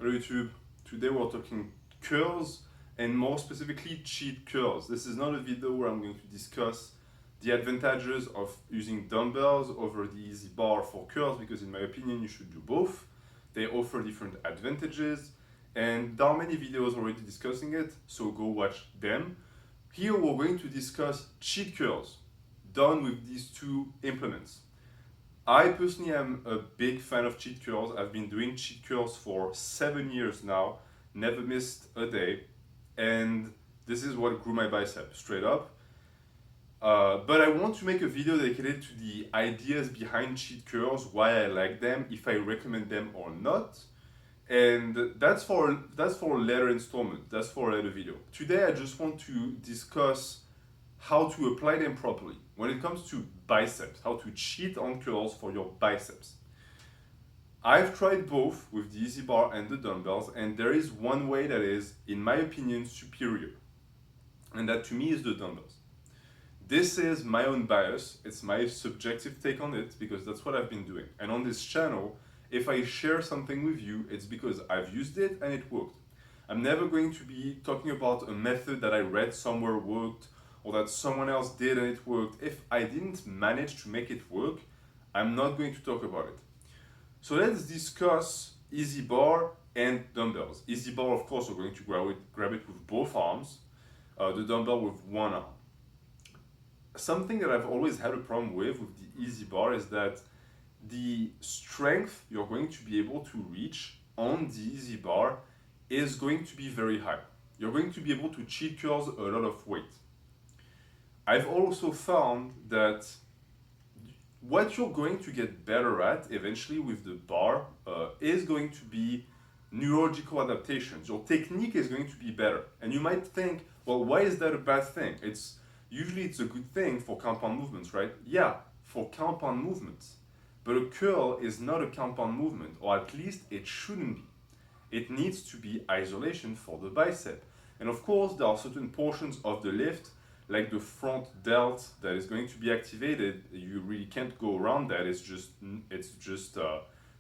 Hello YouTube. Today we're talking curls and more specifically cheat curls. This is not a video where I'm going to discuss the advantages of using dumbbells over the easy bar for curls, because in my opinion you should do both. They offer different advantages and there are many videos already discussing it, so go watch them. Here we're going to discuss cheat curls done with these two implements. I personally am a big fan of cheat curls. I've been doing cheat curls for 7 years now, never missed a day, and this is what grew my bicep, straight up. But I want to make a video dedicated to the ideas behind cheat curls, why I like them, if I recommend them or not, and that's for a later installment, that's for a later video. Today I just want to discuss how to apply them properly when it comes to biceps, how to cheat on curls for your biceps. I've tried both with the easy bar and the dumbbells, and there is one way that is, in my opinion, superior, and that to me is the dumbbells. This is my own bias, it's my subjective take on it, because that's what I've been doing. And on this channel, if I share something with you, it's because I've used it and it worked. I'm never going to be talking about a method that I read somewhere worked, or that someone else did and it worked. If I didn't manage to make it work, I'm not going to talk about it. So let's discuss easy bar and dumbbells. Easy bar, of course, we're going to grab it with both arms, the dumbbell with one arm. Something that I've always had a problem with the easy bar is that the strength you're going to be able to reach on the easy bar is going to be very high. You're going to be able to cheat curls a lot of weight. I've also found that what you're going to get better at eventually with the bar is going to be neurological adaptations. Your technique is going to be better. And you might think, well, why is that a bad thing? Usually it's a good thing for compound movements, right? Yeah, for compound movements. But a curl is not a compound movement, or at least it shouldn't be. It needs to be isolation for the bicep. And of course, there are certain portions of the lift, like the front delt, that is going to be activated. You really can't go around that. It's just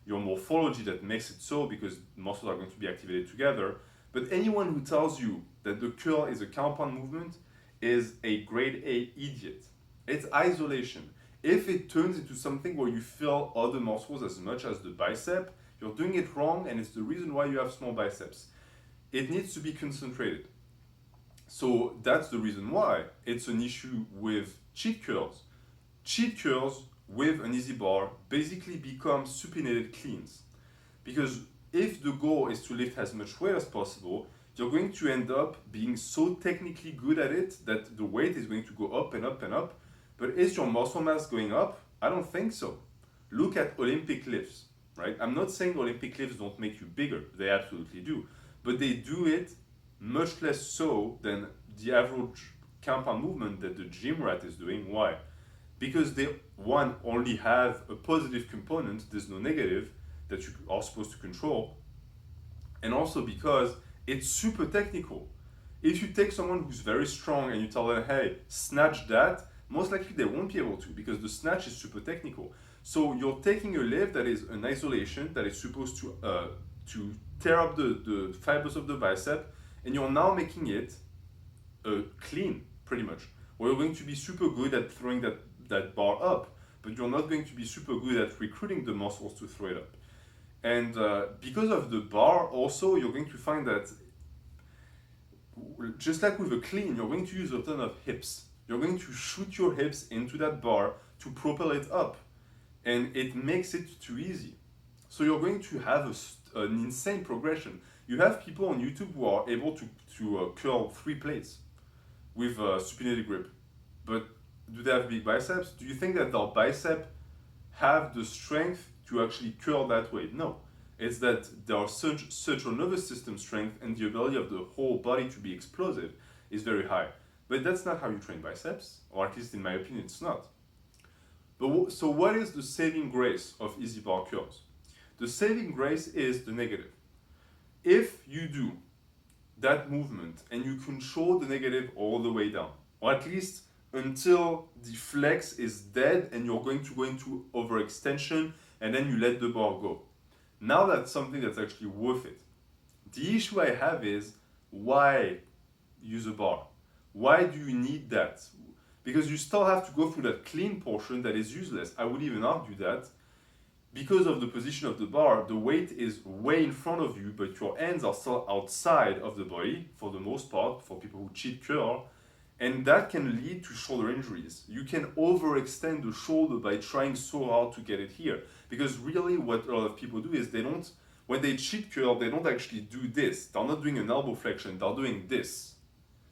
your morphology that makes it so, because muscles are going to be activated together. But anyone who tells you that the curl is a compound movement is a grade A idiot. It's isolation. If it turns into something where you feel other muscles as much as the bicep, you're doing it wrong, and it's the reason why you have small biceps. It needs to be concentrated. So that's the reason why it's an issue with cheat curls. Cheat curls with an easy bar basically become supinated cleans. Because if the goal is to lift as much weight as possible, you're going to end up being so technically good at it that the weight is going to go up and up and up. But is your muscle mass going up? I don't think so. Look at Olympic lifts, right? I'm not saying Olympic lifts don't make you bigger. They absolutely do. But they do it much less so than the average compound movement that the gym rat is doing. Why? Because they, one, only have a positive component, there's no negative that you are supposed to control, and also because it's super technical. If you take someone who's very strong and you tell them, hey, snatch that, most likely they won't be able to, because the snatch is super technical. So you're taking a lift that is an isolation, that is supposed to tear up the fibers of the bicep, and you're now making it clean, pretty much. Where you're going to be super good at throwing that bar up, but you're not going to be super good at recruiting the muscles to throw it up. And because of the bar, also, you're going to find that, just like with a clean, you're going to use a ton of hips. You're going to shoot your hips into that bar to propel it up, and it makes it too easy. So you're going to have an insane progression. You have people on YouTube who are able to curl 3 plates with supinated grip. But do they have big biceps? Do you think that their bicep have the strength to actually curl that way? No. It's that their central nervous system strength and the ability of the whole body to be explosive is very high. But that's not how you train biceps, or at least in my opinion, it's not. But so what is the saving grace of easy bar curls? The saving grace is the negative. If you do that movement and you control the negative all the way down, or at least until the flex is dead and you're going to go into overextension and then you let the bar go. Now that's something that's actually worth it. The issue I have is, why use a bar? Why do you need that? Because you still have to go through that clean portion that is useless. I would even argue that because of the position of the bar, the weight is way in front of you, but your hands are still outside of the body for the most part, for people who cheat curl, and that can lead to shoulder injuries. You can overextend the shoulder by trying so hard to get it here, because really what a lot of people do is when they cheat curl, they don't actually do this. They're not doing an elbow flexion, they're doing this.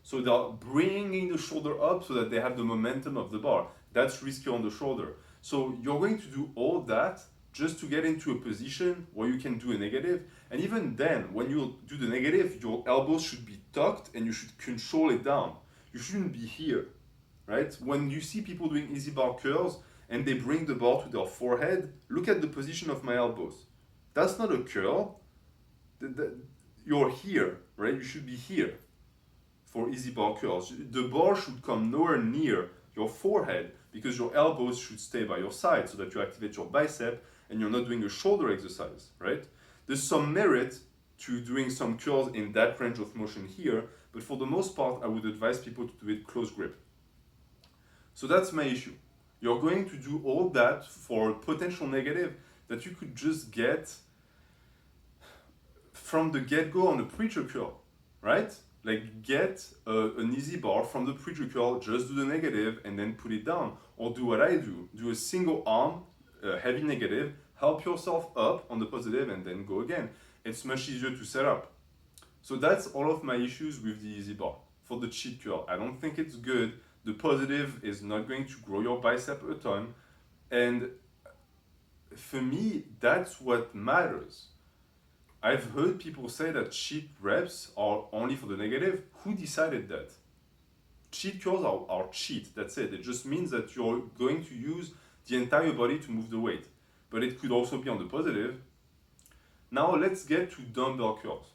So they're bringing the shoulder up so that they have the momentum of the bar. That's risky on the shoulder. So you're going to do all that just to get into a position where you can do a negative. And even then, when you do the negative, your elbows should be tucked and you should control it down. You shouldn't be here, right? When you see people doing easy bar curls and they bring the bar to their forehead, look at the position of my elbows. That's not a curl. You're here, right? You should be here for easy bar curls. The bar should come nowhere near your forehead because your elbows should stay by your side so that you activate your bicep and you're not doing a shoulder exercise, right? There's some merit to doing some curls in that range of motion here, but for the most part, I would advise people to do it close grip. So that's my issue. You're going to do all that for a potential negative that you could just get from the get-go on a preacher curl, right? Like get an easy bar from the preacher curl, just do the negative and then put it down. Or do what I do, do a single arm, heavy negative, help yourself up on the positive and then go again. It's much easier to set up. So that's all of my issues with the easy bar. For the cheat curl, I don't think it's good. The positive is not going to grow your bicep a ton. And for me, that's what matters. I've heard people say that cheat reps are only for the negative. Who decided that? Cheat curls are cheat, that's it. It just means that you're going to use the entire body to move the weight. But it could also be on the positive. Now let's get to dumbbell curls,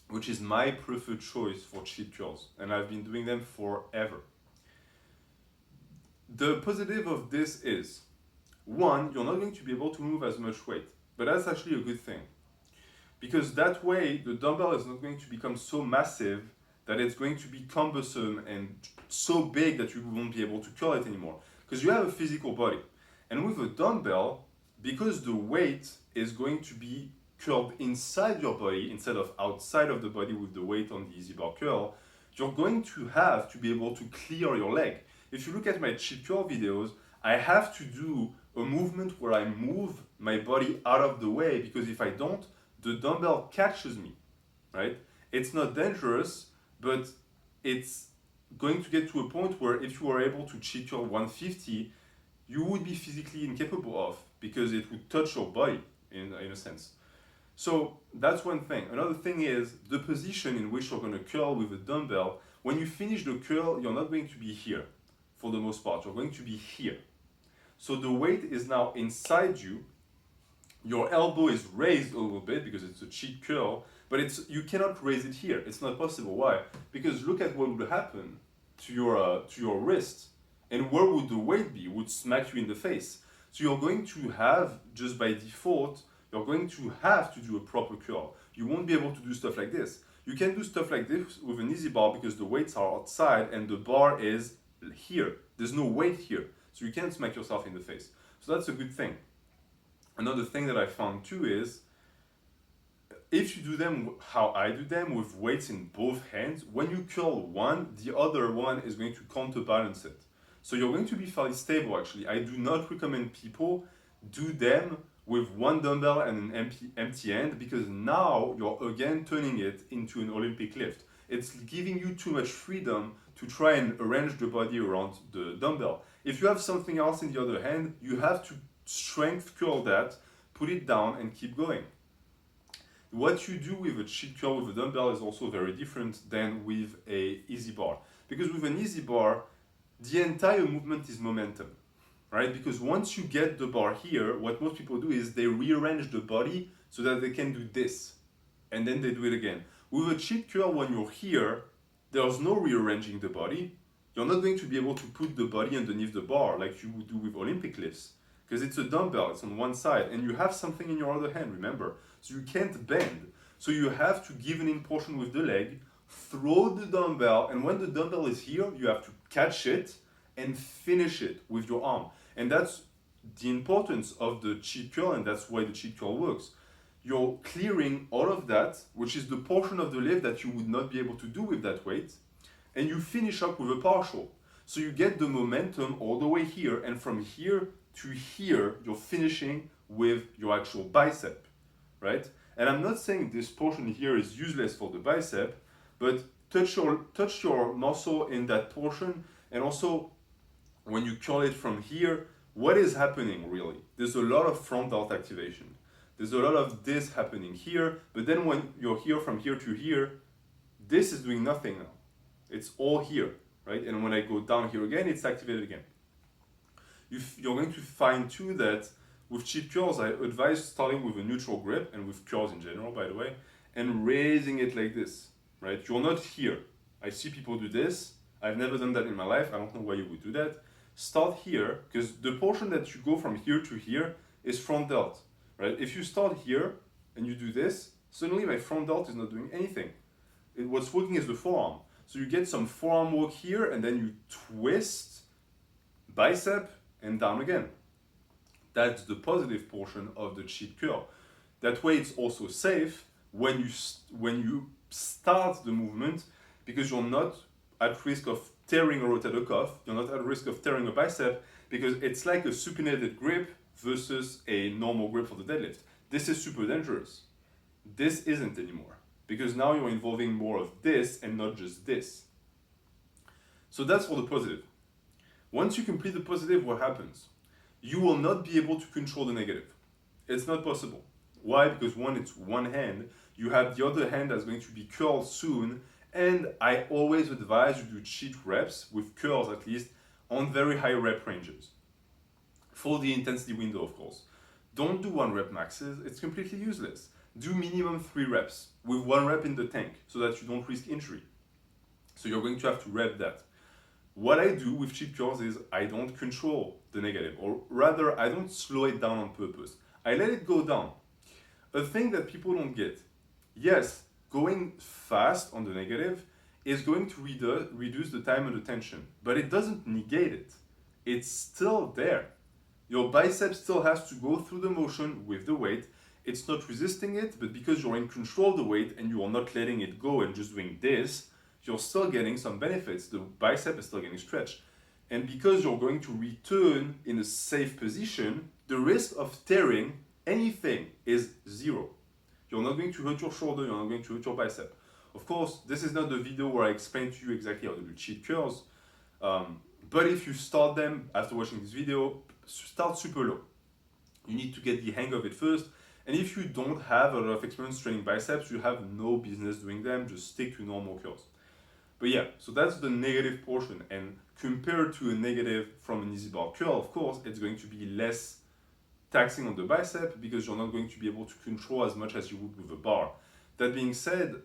which is my preferred choice for cheat curls. And I've been doing them forever. The positive of this is, one, you're not going to be able to move as much weight. But that's actually a good thing. Because that way, the dumbbell is not going to become so massive that it's going to be cumbersome and so big that you won't be able to curl it anymore. Because you have a physical body. And with a dumbbell, because the weight is going to be curled inside your body instead of outside of the body with the weight on the easy bar curl, you're going to have to be able to clear your leg. If you look at my cheat curl videos, I have to do a movement where I move my body out of the way, because if I don't, the dumbbell catches me, right? It's not dangerous, but it's going to get to a point where if you are able to cheat curl 150, you would be physically incapable of, because it would touch your body in a sense. So that's one thing. Another thing is the position in which you're going to curl with a dumbbell. When you finish the curl, you're not going to be here for the most part. You're going to be here. So the weight is now inside you. Your elbow is raised a little bit because it's a cheat curl, but you cannot raise it here. It's not possible. Why? Because look at what would happen to your wrist, and where would the weight be? It would smack you in the face. So you're going to have, just by default, you're going to have to do a proper curl. You won't be able to do stuff like this. You can do stuff like this with an easy bar because the weights are outside and the bar is here. There's no weight here, so you can't smack yourself in the face. So that's a good thing. Another thing that I found too is, if you do them how I do them, with weights in both hands, when you curl one, the other one is going to counterbalance it. So you're going to be fairly stable actually. I do not recommend people do them with one dumbbell and an empty end, because now you're again turning it into an Olympic lift. It's giving you too much freedom to try and arrange the body around the dumbbell. If you have something else in the other hand, you have to strength curl that, put it down and keep going. What you do with a cheat curl with a dumbbell is also very different than with a easy bar. Because with an easy bar, the entire movement is momentum, right? Because once you get the bar here, what most people do is they rearrange the body so that they can do this, and then they do it again. With a cheat curl, when you're here, there's no rearranging the body. You're not going to be able to put the body underneath the bar like you would do with Olympic lifts, because it's a dumbbell, it's on one side, and you have something in your other hand, remember? So you can't bend. So you have to give an in portion with the leg, throw the dumbbell, and when the dumbbell is here, you have to catch it and finish it with your arm. And that's the importance of the cheat curl, and that's why the cheat curl works. You're clearing all of that, which is the portion of the lift that you would not be able to do with that weight, and you finish up with a partial. So you get the momentum all the way here, and from here to here, you're finishing with your actual bicep, right? And I'm not saying this portion here is useless for the bicep, but touch your muscle in that portion, and also when you curl it from here, what is happening really? There's a lot of front delt activation. There's a lot of this happening here, but then when you're here from here to here, this is doing nothing now. It's all here, right? And when I go down here again, it's activated again. You're going to find too that with cheat curls, I advise starting with a neutral grip, and with curls in general, by the way, and raising it like this, right? You're not here. I see people do this. I've never done that in my life. I don't know why you would do that. Start here, because the portion that you go from here to here is front delt, right? If you start here and you do this, suddenly my front delt is not doing anything. What's working is the forearm. So you get some forearm work here, and then you twist bicep and down again. That's the positive portion of the cheat curl. That way it's also safe when you start the movement, because you're not at risk of tearing a rotator cuff, you're not at risk of tearing a bicep, because it's like a supinated grip versus a normal grip for the deadlift. This is super dangerous. This isn't anymore, because now you're involving more of this and not just this. So that's for the positive. Once you complete the positive, what happens? You will not be able to control the negative. It's not possible. Why? Because one, it's one hand. You have the other hand that's going to be curled soon, and I always advise you to cheat reps, with curls at least, on very high rep ranges. For the intensity window, of course. Don't do 1 rep maxes, it's completely useless. Do minimum 3 reps, with 1 rep in the tank, so that you don't risk injury. So you're going to have to rep that. What I do with cheat curls is I don't control the negative, or rather I don't slow it down on purpose. I let it go down. A thing that people don't get, yes, going fast on the negative is going to reduce the time and the tension, but it doesn't negate it. It's still there. Your bicep still has to go through the motion with the weight. It's not resisting it, but because you're in control of the weight and you are not letting it go and just doing this, you're still getting some benefits. The bicep is still getting stretched. And because you're going to return in a safe position, the risk of tearing anything is 0. You're not going to hurt your shoulder, you're not going to hurt your bicep. Of course, this is not the video where I explain to you exactly how to do cheat curls, but if you start them after watching this video, start super low. You need to get the hang of it first, and if you don't have a lot of experience training biceps, you have no business doing them, just stick to normal curls. But yeah, so that's the negative portion, and compared to a negative from an easy bar curl, of course, it's going to be less taxing on the bicep, because you're not going to be able to control as much as you would with a bar. That being said,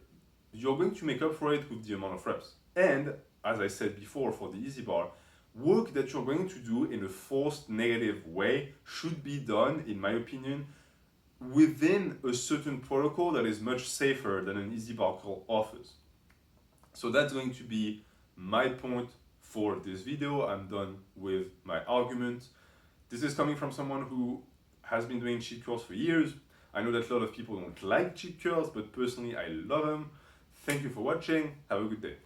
you're going to make up for it with the amount of reps. And as I said before, for the easy bar, work that you're going to do in a forced negative way should be done, in my opinion, within a certain protocol that is much safer than an easy bar curl offers. So that's going to be my point for this video. I'm done with my argument. This is coming from someone who has been doing cheat curls for years. I know that a lot of people don't like cheat curls, but personally I love them. Thank you for watching. Have a good day.